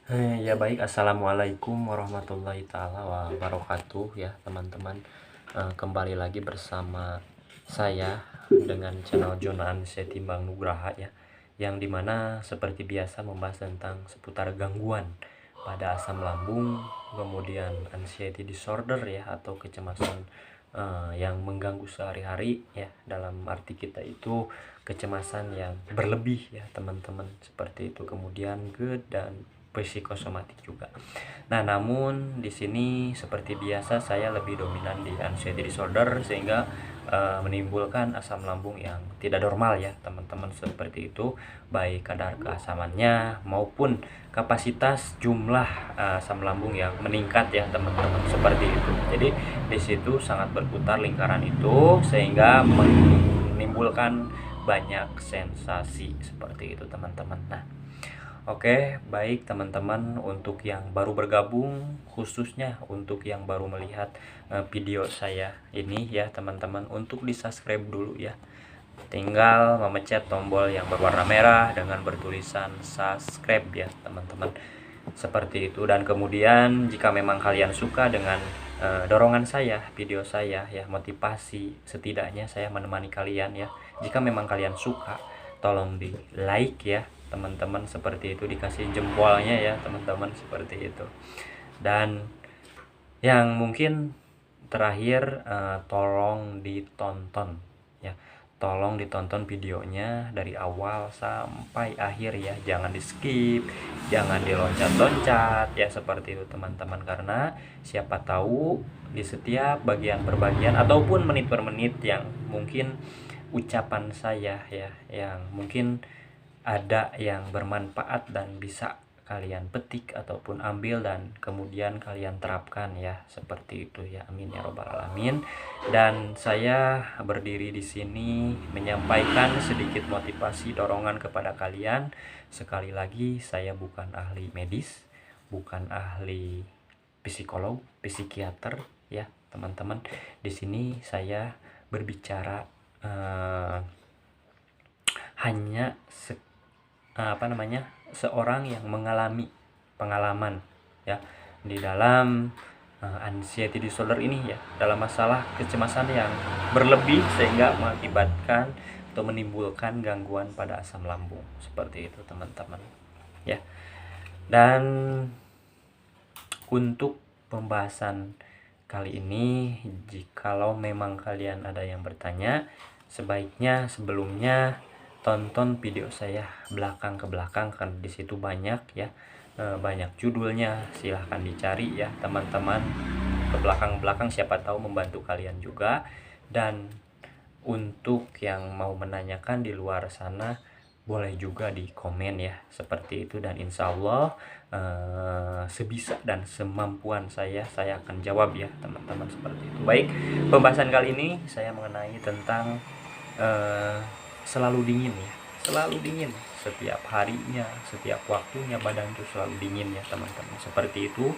Ya baik, assalamualaikum warahmatullahi taala wabarakatuh ya teman-teman. Kembali lagi bersama saya dengan channel Jonan Setimbang Nugraha ya, yang dimana seperti biasa membahas tentang seputar gangguan pada asam lambung, kemudian anxiety disorder ya, atau kecemasan yang mengganggu sehari-hari ya. Dalam arti kita itu kecemasan yang berlebih ya teman-teman, seperti itu. Kemudian GERD dan psikosomatik juga. Nah, namun di sini seperti biasa saya lebih dominan di anxiety disorder, sehingga menimbulkan asam lambung yang tidak normal ya teman-teman, seperti itu, baik kadar keasamannya maupun kapasitas jumlah asam lambung yang meningkat ya teman-teman, seperti itu. Jadi di situ sangat berputar lingkaran itu, sehingga menimbulkan banyak sensasi, seperti itu teman-teman. Nah, oke, baik teman-teman, untuk yang baru bergabung, khususnya untuk yang baru melihat video saya ini ya teman-teman, untuk di-subscribe dulu ya. Tinggal memencet tombol yang berwarna merah dengan bertulisan subscribe ya teman-teman. Seperti itu. Dan kemudian jika memang kalian suka dengan dorongan saya, video saya ya, motivasi, setidaknya saya menemani kalian ya. Jika memang kalian suka, tolong di like ya teman-teman, seperti itu, dikasih jempolnya ya teman-teman, seperti itu. Dan yang mungkin terakhir, tolong ditonton ya, tolong ditonton videonya dari awal sampai akhir ya, jangan di skip, jangan diloncat-loncat ya, seperti itu teman-teman, karena siapa tahu di setiap bagian per bagian ataupun menit per menit yang mungkin ucapan saya ya, yang mungkin ada yang bermanfaat dan bisa kalian petik ataupun ambil dan kemudian kalian terapkan ya, seperti itu ya. Amin ya robbal alamin. Dan saya berdiri di sini menyampaikan sedikit motivasi, dorongan kepada kalian. Sekali lagi, saya bukan ahli medis, bukan ahli psikolog, psikiater ya teman-teman. Di sini saya berbicara hanya seorang yang mengalami pengalaman ya di dalam anxiety disorder ini ya, dalam masalah kecemasan yang berlebih sehingga mengakibatkan atau menimbulkan gangguan pada asam lambung, seperti itu teman-teman ya. Dan untuk pembahasan kali ini, jikalau memang kalian ada yang bertanya, sebaiknya sebelumnya tonton video saya belakang ke belakang, kan di situ banyak ya, banyak judulnya, silahkan dicari ya teman-teman, ke belakang-belakang, siapa tahu membantu kalian juga. Dan untuk yang mau menanyakan di luar sana, boleh juga di komen ya, seperti itu. Dan insya Allah sebisa dan semampuan saya akan jawab ya teman-teman, seperti itu. Baik, pembahasan kali ini saya mengenai tentang selalu dingin ya, selalu dingin, setiap harinya, setiap waktunya badan tuh selalu dingin ya teman-teman, seperti itu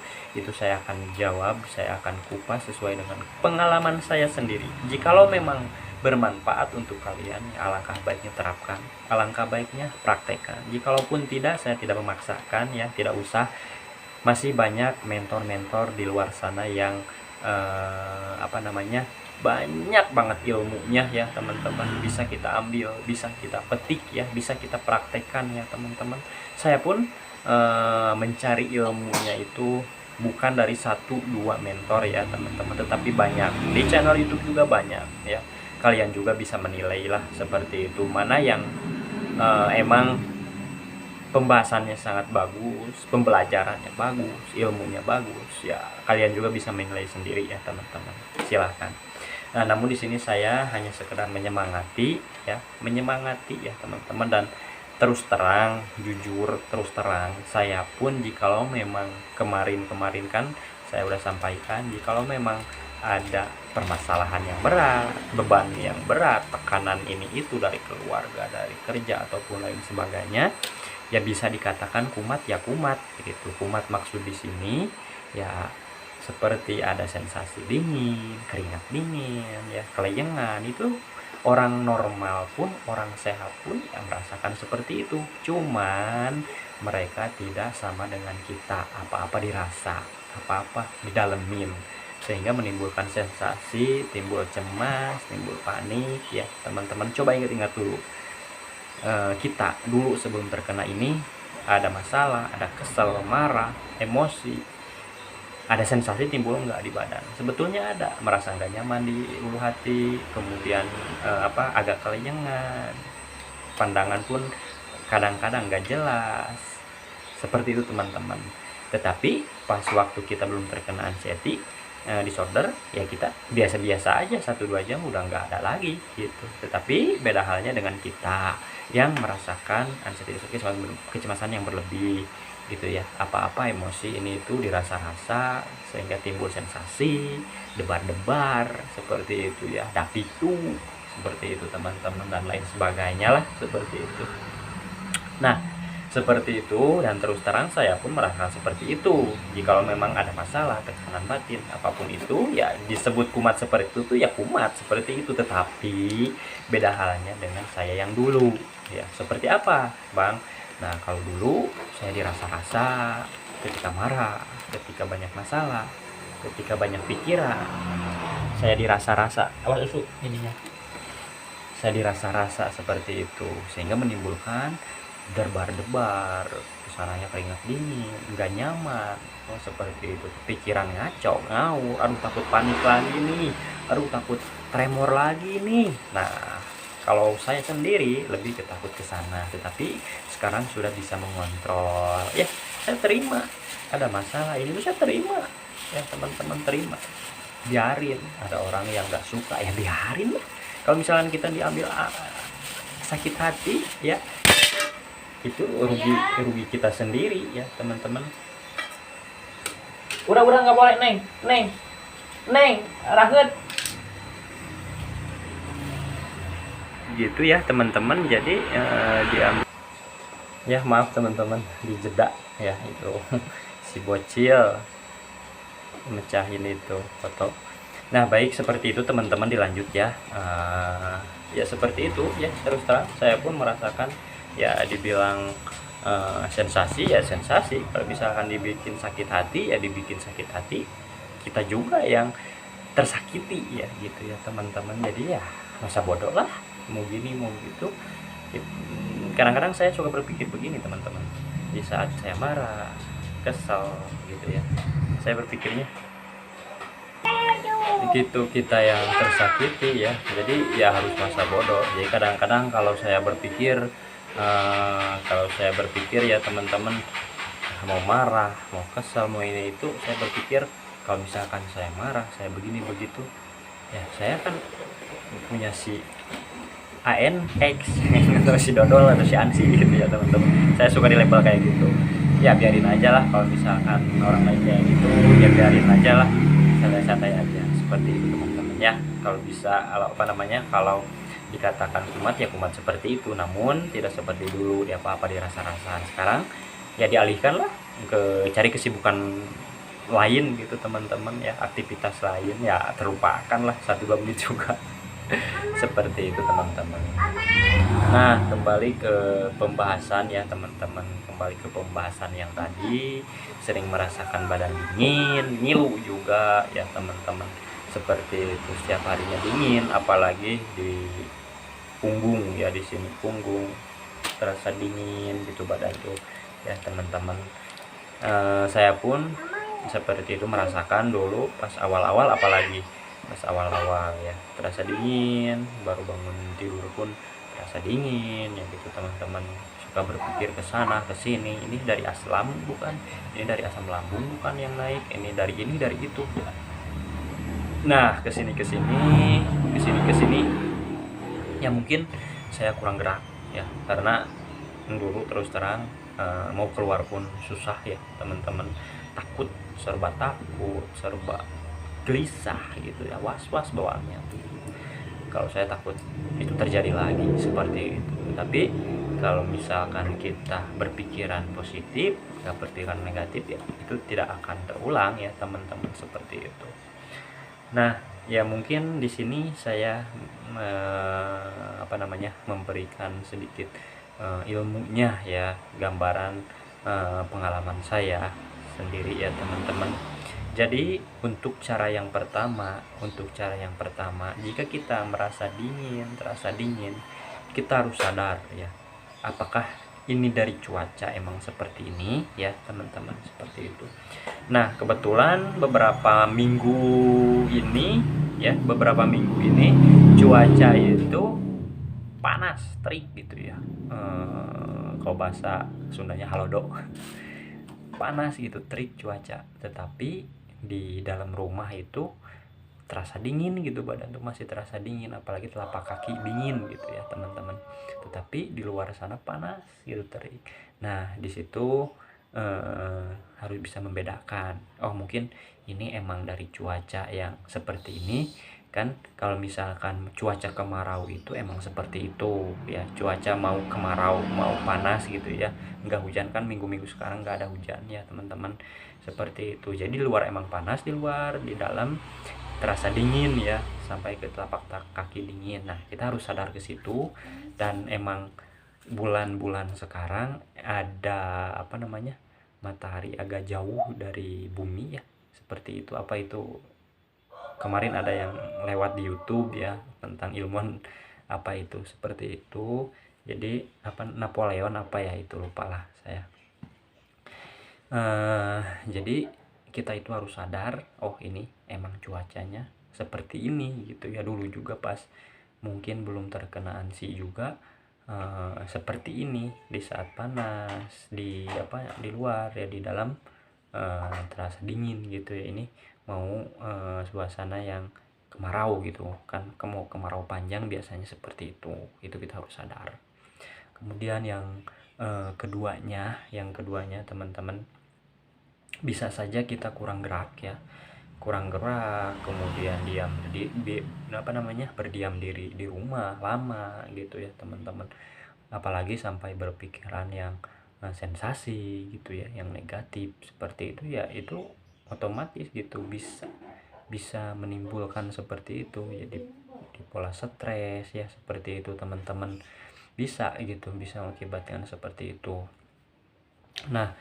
saya akan jawab, saya akan kupas sesuai dengan pengalaman saya sendiri. Jikalau memang bermanfaat untuk kalian, ya alangkah baiknya terapkan, alangkah baiknya praktekkan. Jikalaupun tidak, saya tidak memaksakan ya, tidak usah. Masih banyak mentor-mentor di luar sana yang banyak banget ilmunya ya teman-teman, bisa kita ambil, bisa kita petik ya, bisa kita praktekkan ya teman-teman. Saya pun mencari ilmunya itu bukan dari satu dua mentor ya teman-teman, tetapi banyak di channel YouTube juga banyak ya. Kalian juga bisa menilai lah, seperti itu, mana yang emang pembahasannya sangat bagus, pembelajarannya bagus, ilmunya bagus ya, kalian juga bisa menilai sendiri ya teman-teman, silahkan. Nah, namun di sini saya hanya sekedar menyemangati ya teman-teman. Dan terus terang, jujur, terus terang, saya pun jikalau memang kemarin kan saya udah sampaikan, jikalau memang ada permasalahan yang berat, beban yang berat, tekanan ini itu dari keluarga, dari kerja ataupun lain sebagainya, ya bisa dikatakan kumat ya kumat gitu. Kumat maksud di sini ya seperti ada sensasi dingin, keringat dingin ya, kelayangan, itu orang normal pun, orang sehat pun yang merasakan seperti itu, cuman mereka tidak sama dengan kita. Apa-apa dirasa, apa-apa didalemin, sehingga menimbulkan sensasi, timbul cemas, timbul panik ya teman-teman. Coba ingat-ingat dulu, kita dulu sebelum terkena ini ada masalah, ada kesel, marah, emosi, ada sensasi timbul nggak di badan? Sebetulnya ada, merasa nggak nyaman di ulu hati, kemudian agak kelenyengan, pandangan pun kadang-kadang nggak jelas, seperti itu teman-teman. Tetapi pas waktu kita belum terkena anxiety disorder, ya kita biasa-biasa aja, 1-2 jam udah nggak ada lagi gitu. Tetapi beda halnya dengan kita yang merasakan anxiety disorder, kecemasan yang berlebih gitu ya. Apa-apa emosi ini itu dirasa-rasa sehingga timbul sensasi, debar-debar seperti itu ya, dapitu seperti itu teman-teman, dan lain sebagainya lah seperti itu. Nah seperti itu, dan terus terang saya pun merasakan seperti itu. Jikalau memang ada masalah tekanan batin apapun itu, ya disebut kumat seperti itu tuh ya kumat seperti itu. Tetapi beda halnya dengan saya yang dulu ya. Seperti apa Bang? Nah kalau dulu saya dirasa-rasa ketika marah, ketika banyak masalah, ketika banyak pikiran, saya dirasa-rasa ininya, saya dirasa-rasa seperti itu, sehingga menimbulkan debar-debar, kesananya keringat dingin, nggak nyaman, seperti itu, pikiran ngaco, ngawur, aduh takut panik lagi nih, aduh takut tremor lagi nih. Nah kalau saya sendiri lebih ketakut ke sana, tetapi sekarang sudah bisa mengontrol ya. Saya terima ada masalah ini, saya terima ya teman-teman, terima, biarin. Ada orang yang nggak suka ya biarin lah. Kalau misalnya kita diambil sakit hati ya, itu rugi kita sendiri ya teman-teman. Udah nggak boleh neng rahet gitu ya teman-teman. Jadi diambil ya, maaf teman-teman, dijeda ya itu si bocil mecahin itu foto. Nah baik, seperti itu teman-teman, dilanjut ya. Ya seperti itu ya, terus terang saya pun merasakan ya, dibilang sensasi ya sensasi. Kalau misalkan dibikin sakit hati ya dibikin sakit hati, kita juga yang tersakiti ya gitu ya teman-teman. Jadi ya masa bodoh lah, mau gini mau gitu. Kadang-kadang saya suka berpikir begini teman-teman, di saat saya marah, kesal gitu ya, saya berpikirnya gitu, kita yang tersakiti ya, jadi ya harus masa bodoh. Jadi kadang-kadang kalau saya berpikir ya teman-teman, mau marah, mau kesal, mau ini itu, saya berpikir kalau misalkan saya marah, saya begini begitu ya, saya kan punya si ANX atau si Dodol atau si Ansi gitu ya teman-teman. Saya suka dilabel kayak gitu ya, biarin aja lah. Kalau misalkan orang lain kayak gitu ya biarin aja lah, santai-santai aja seperti itu teman-teman ya. Kalau bisa, kalau dikatakan kumat ya kumat seperti itu, namun tidak seperti dulu dia apa-apa dirasa-rasa. Sekarang ya dialihkan lah ke cari kesibukan lain gitu teman-teman ya, aktivitas lain ya, terlupakan lah 1-2 menit juga seperti itu teman-teman. Nah kembali ke pembahasan ya teman-teman, kembali ke pembahasan yang tadi, sering merasakan badan dingin, ngilu juga ya teman-teman, seperti itu, setiap harinya dingin, apalagi di punggung ya, di sini punggung terasa dingin gitu badan tuh ya teman-teman. Saya pun seperti itu merasakan dulu pas awal-awal, apalagi pas awal-awal ya, terasa dingin, baru bangun tidur pun terasa dingin ya gitu teman-teman. Suka berpikir ke sana ke sini, ini dari asam bukan, ini dari asam lambung bukan yang naik, ini dari itu ya. Nah kesini ya, mungkin saya kurang gerak ya, karena dulu terus terang mau keluar pun susah ya teman-teman, takut, serba gelisah gitu ya, was-was bawaannya. Kalau saya takut itu terjadi lagi seperti itu. Tapi kalau misalkan kita berpikiran positif, nggak berpikiran negatif ya, itu tidak akan terulang ya teman-teman, seperti itu. Nah Ya mungkin di sini saya memberikan sedikit ilmunya ya, gambaran pengalaman saya sendiri ya teman-teman. Jadi untuk cara yang pertama, jika kita terasa dingin, kita harus sadar ya, apakah ini dari cuaca emang seperti ini ya teman-teman, seperti itu. Nah kebetulan beberapa minggu ini cuaca itu panas terik gitu ya, kalau bahasa Sundanya halodo, panas gitu, terik cuaca. Tetapi di dalam rumah itu terasa dingin gitu, badan tuh masih terasa dingin, apalagi telapak kaki dingin gitu ya teman-teman. Tetapi di luar sana panas gitu, terik. Nah di situ harus bisa membedakan, oh mungkin ini emang dari cuaca yang seperti ini kan. Kalau misalkan cuaca kemarau itu emang seperti itu ya, cuaca mau kemarau mau panas gitu ya, nggak hujan kan, minggu-minggu sekarang nggak ada hujan ya teman-teman, seperti itu. Jadi luar emang panas, di luar, di dalam terasa dingin ya, sampai ke telapak kaki dingin. Nah kita harus sadar ke situ. Dan emang bulan-bulan sekarang ada matahari agak jauh dari bumi ya, seperti itu. Apa itu, kemarin ada yang lewat di YouTube ya tentang ilmuwan apa itu, seperti itu. Jadi Napoleon apa ya itu, lupa lah saya. Jadi kita itu harus sadar, oh ini emang cuacanya seperti ini gitu ya. Dulu juga pas mungkin belum terkena ANSI juga seperti ini, di saat panas di luar ya, di dalam terasa dingin gitu ya. Ini mau suasana yang kemarau gitu kan, kemarau panjang biasanya seperti itu kita harus sadar. Kemudian yang keduanya teman-teman, bisa saja kita kurang gerak, kemudian berdiam diri di rumah lama gitu ya teman-teman. Apalagi sampai berpikiran yang sensasi gitu ya, yang negatif seperti itu ya, itu otomatis gitu bisa menimbulkan seperti itu ya, di pola stres ya, seperti itu teman-teman. Bisa mengakibatkan seperti itu. Nah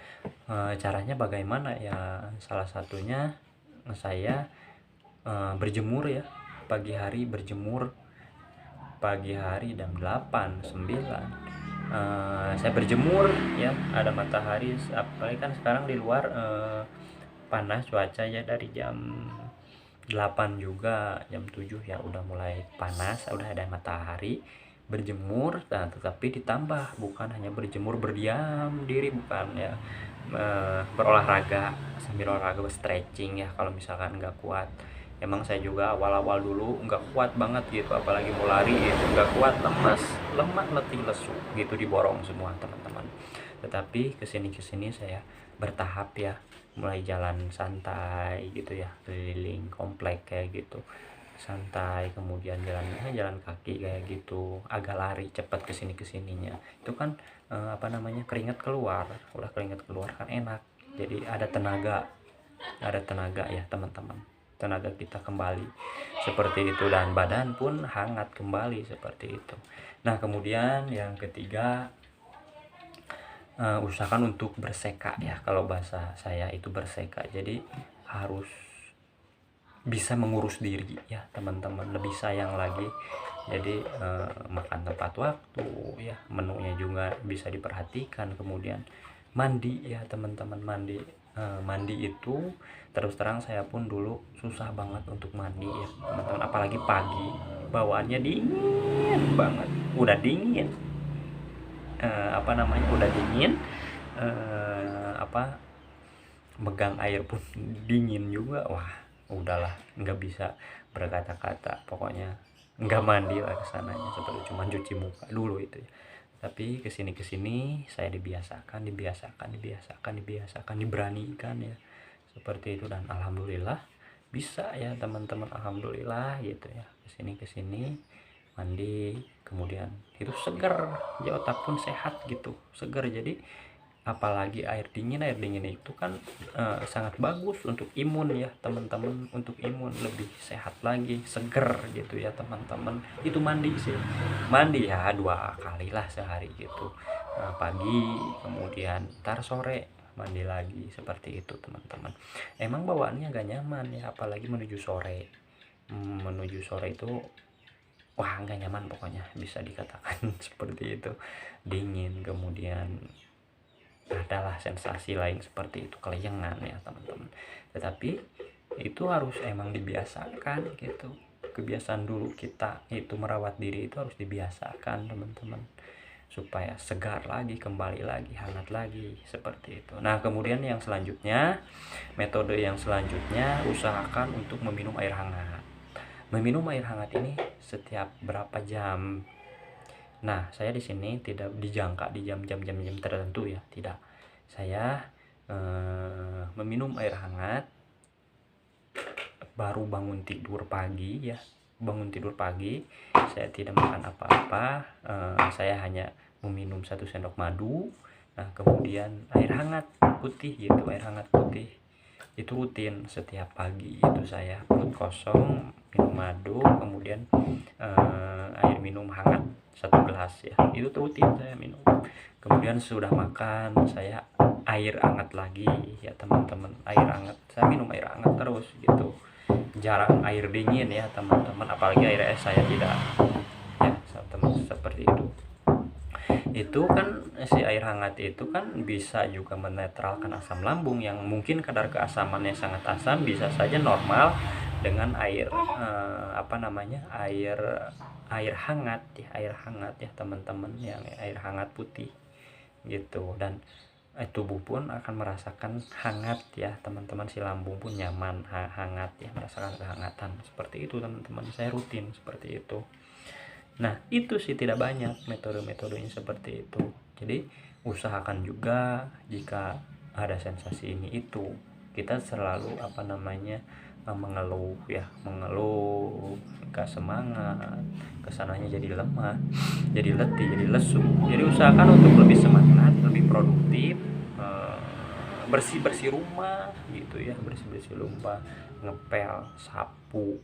caranya bagaimana ya, salah satunya saya berjemur ya, pagi hari jam 8 9 saya berjemur ya, ada matahari. Apalagi kan sekarang di luar panas cuaca ya, dari jam 8 juga, jam 7 ya udah mulai panas, udah ada matahari. Berjemur, nah tetapi ditambah bukan hanya berjemur berdiam diri, bukan ya, berolahraga, sambil olahraga, stretching ya kalau misalkan nggak kuat. Emang saya juga awal-awal dulu nggak kuat banget gitu, apalagi mau lari gitu nggak kuat, lemak, letih, lesu gitu, diborong semua teman-teman. Tetapi kesini saya bertahap ya, mulai jalan santai gitu ya, keliling komplek kayak gitu, santai. Kemudian jalan kaki kayak gitu, agak lari cepat kesininya. Itu kan keringat keluar, udah keringat keluar kan enak, jadi ada tenaga ya teman-teman, tenaga kita kembali seperti itu, dan badan pun hangat kembali seperti itu. Nah kemudian yang ketiga, usahakan untuk berseka ya, kalau bahasa saya itu berseka. Jadi harus bisa mengurus diri ya teman-teman, lebih sayang lagi. Jadi makan tepat waktu ya, menunya juga bisa diperhatikan. Kemudian mandi ya teman-teman, mandi itu terus terang saya pun dulu susah banget untuk mandi ya teman-teman, apalagi pagi, bawaannya dingin banget, udah dingin udah dingin, megang air pun dingin juga. Wah udahlah, nggak bisa berkata-kata, pokoknya nggak mandi lah kesananya, seperti cuma cuci muka dulu itu ya. Tapi kesini saya dibiasakan, diberanikan ya, seperti itu. Dan alhamdulillah bisa ya teman-teman, alhamdulillah gitu ya. Kesini mandi, kemudian itu segar ya, otak pun sehat gitu, segar. Jadi apalagi air dingin itu kan sangat bagus untuk imun ya teman-teman, untuk imun lebih sehat lagi, seger gitu ya teman-teman. Itu mandi sih, mandi ya 2 kali lah sehari gitu, pagi kemudian ntar sore mandi lagi, seperti itu teman-teman. Emang bawaannya gak nyaman ya, apalagi menuju sore. Menuju sore itu wah nggak nyaman pokoknya, bisa dikatakan seperti itu, dingin, kemudian adalah sensasi lain seperti itu, kelayangan ya teman-teman. Tetapi itu harus emang dibiasakan gitu, kebiasaan dulu kita itu merawat diri itu harus dibiasakan teman-teman, supaya segar lagi, kembali lagi, hangat lagi, seperti itu. Nah kemudian yang selanjutnya, metode yang selanjutnya, usahakan untuk meminum air hangat. Meminum air hangat ini setiap berapa jam. Nah, saya di sini tidak dijangka di jam-jam tertentu ya, tidak. Saya meminum air hangat baru bangun tidur pagi ya. Bangun tidur pagi, saya tidak makan apa-apa, saya hanya meminum 1 sendok madu. Nah, kemudian air hangat putih gitu, air hangat putih. Itu rutin setiap pagi, itu saya perut kosong minum madu, kemudian air minum hangat 1 gelas ya, itu rutin saya minum. Kemudian sudah makan, saya air hangat lagi ya teman-teman, air hangat, saya minum air hangat terus gitu, jarang air dingin ya teman-teman, apalagi air es saya tidak ya teman, seperti itu. Itu kan si air hangat itu kan bisa juga menetralkan asam lambung yang mungkin kadar keasamannya sangat asam, bisa saja normal dengan air air hangat ya teman-teman, yang air hangat putih gitu. Dan tubuh pun akan merasakan hangat ya teman-teman, si lambung pun nyaman, hangat ya, merasakan kehangatan, seperti itu teman-teman. Saya rutin seperti itu. Nah itu sih tidak banyak metode-metodenya seperti itu. Jadi usahakan juga jika ada sensasi ini itu, kita selalu mengeluh ya, gak semangat, kesananya jadi lemah, jadi letih, jadi lesu. Jadi usahakan untuk lebih semangat, lebih produktif, bersih-bersih rumah gitu ya, bersih-bersih rumah, ngepel, sapu,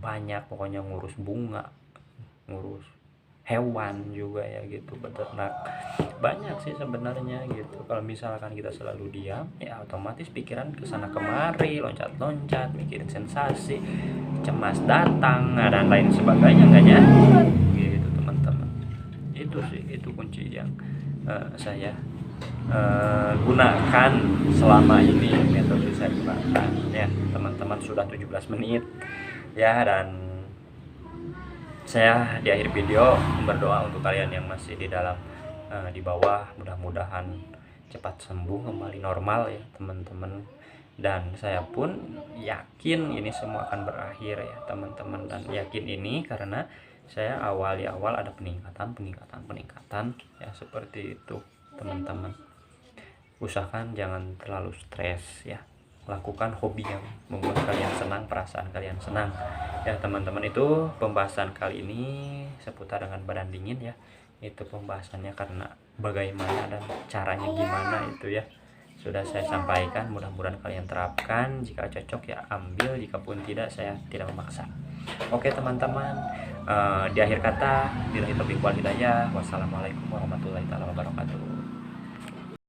banyak pokoknya, ngurus bunga, ngurus hewan juga ya gitu, beternak, banyak sih sebenarnya gitu. Kalau misalkan kita selalu diam ya otomatis pikiran kesana kemari, loncat-loncat, mikirin sensasi, cemas datang, dan lain sebagainya, nggak nyaman gitu teman-teman. Itu sih, itu kunci yang saya gunakan selama ini, metode saya gunakan ya teman-teman. Sudah 17 menit ya, dan saya di akhir video berdoa untuk kalian yang masih di dalam di bawah, mudah-mudahan cepat sembuh, kembali normal ya teman-teman. Dan saya pun yakin ini semua akan berakhir ya teman-teman, dan yakin ini karena saya awal ada peningkatan ya, seperti itu teman-teman. Usahakan jangan terlalu stres ya, lakukan hobi yang membuat kalian senang, perasaan kalian senang ya teman-teman. Itu pembahasan kali ini seputar dengan badan dingin ya, itu pembahasannya, karena bagaimana dan caranya gimana itu ya sudah saya sampaikan. Mudah-mudahan kalian terapkan, jika cocok ya ambil, jika pun tidak saya tidak memaksa. Oke teman-teman, di akhir kata, billahi taufiq wal hidayah, wassalamualaikum warahmatullahi wabarakatuh.